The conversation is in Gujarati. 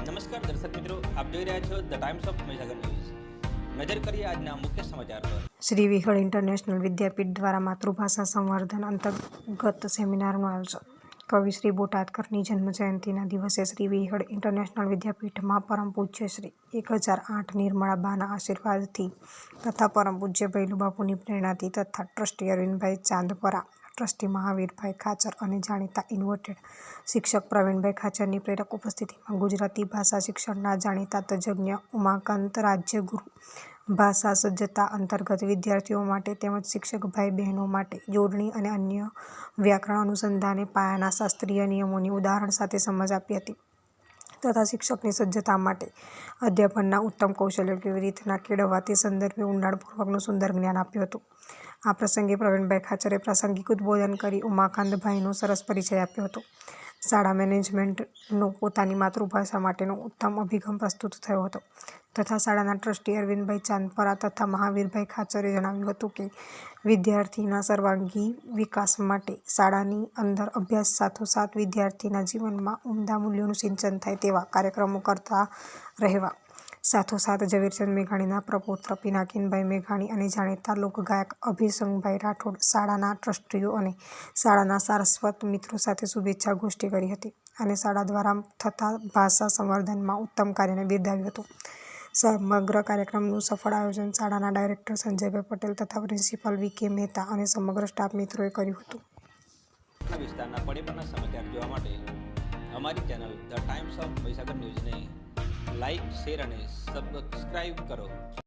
નમસ્કાર દર્શક મિત્રો, આપ જોઈ રહ્યા છો the Times of Mahisagar news. નજર કરીએ આજના મુખ્ય સમાચાર પર। શ્રી વિહળ ઇન્ટરનેશનલ વિદ્યાપીઠ દ્વારા માતૃભાષા સંવર્ધન અંતર્ગત સેમિનારનું આયોજન। કવિ શ્રી બોટાદકરની જન્મજયંતિના દિવસે શ્રી વિહળ ઇન્ટરનેશનલ વિદ્યાપીઠમાં પરમ પૂજ્ય શ્રી 1008 નિર્મળા બાના આશીર્વાદથી તથા પરમ પૂજ્ય ભૈલુબાપુની પ્રેરણાથી તથા ટ્રસ્ટી અરવિંદભાઈ ચાંદપરા, ટ્રસ્ટી મહાવીરભાઈ ખાચર અને જાણીતા ઇન્વર્ટેડ શિક્ષક પ્રવીણભાઈ ખાચરની પ્રેરક ઉપસ્થિતિમાં ગુજરાતી ભાષા શિક્ષણના જાણીતા તજજ્ઞ ઉમાકાંત રાજ્યગુરુ, ભાષા સજ્જતા અંતર્ગત વિદ્યાર્થીઓ માટે તેમજ શિક્ષક ભાઈ બહેનો માટે જોડણી અને અન્ય વ્યાકરણ અનુસંધાને પાયાના શાસ્ત્રીય નિયમોની ઉદાહરણ સાથે સમજ આપી હતી તથા શિક્ષકની સજ્જતા માટે અધ્યાપનના ઉત્તમ કૌશલ્યો કેવી રીતના કેળવવા તે સંદર્ભે ઊંડાણપૂર્વકનું સુંદર જ્ઞાન આપ્યું હતું। આ પ્રસંગે પ્રવીણભાઈ ખાચરે પ્રાસંગિક ઉદ્બોધન કરી ઉમાકાંતભાઈનો સરસ પરિચય આપ્યો હતો। શાળા મેનેજમેન્ટનો પોતાની માતૃભાષા માટેનો ઉત્તમ અભિગમ પ્રસ્તુત થયો હતો તથા શાળાના ટ્રસ્ટી અરવિંદભાઈ ચાંદપરા તથા મહાવીરભાઈ ખાચરે જણાવ્યું હતું કે વિદ્યાર્થીના સર્વાંગી વિકાસ માટે શાળાની અંદર અભ્યાસ સાથોસાથ વિદ્યાર્થીના જીવનમાં ઉમદા મૂલ્યોનું સિંચન થાય તેવા કાર્યક્રમો કરતા રહેવા। સાથોસાથ ઝવેરચંદ મેઘાણીના પ્રપૌત્ર પિનાકીનભાઈ મેઘાણી અને જાણીતા લોકગાયક અભિસંગભાઈ રાઠોડ શાળાના ટ્રસ્ટીઓ અને શાળાના સારસ્વત મિત્રો સાથે શુભેચ્છા ગોષ્ઠી કરી હતી અને શાળા દ્વારા થતા ભાષા સંવર્ધનમાં ઉત્તમ કાર્યને બિરદાવ્યું હતું। સમગ્ર કાર્યક્રમનું સફળ આયોજન શાળાના ડાયરેક્ટર સંજયભાઈ પટેલ તથા પ્રિન્સિપાલ વી.કે. મહેતા અને સમગ્ર સ્ટાફ મિત્રોએ કર્યું હતું। વિસ્તારના પડેપણના સમાચાર જોવા માટે અમારી channel the Times of Mahisagar ન્યૂઝને લાઇક, શેર અને સબસ્ક્રાઇબ કરો।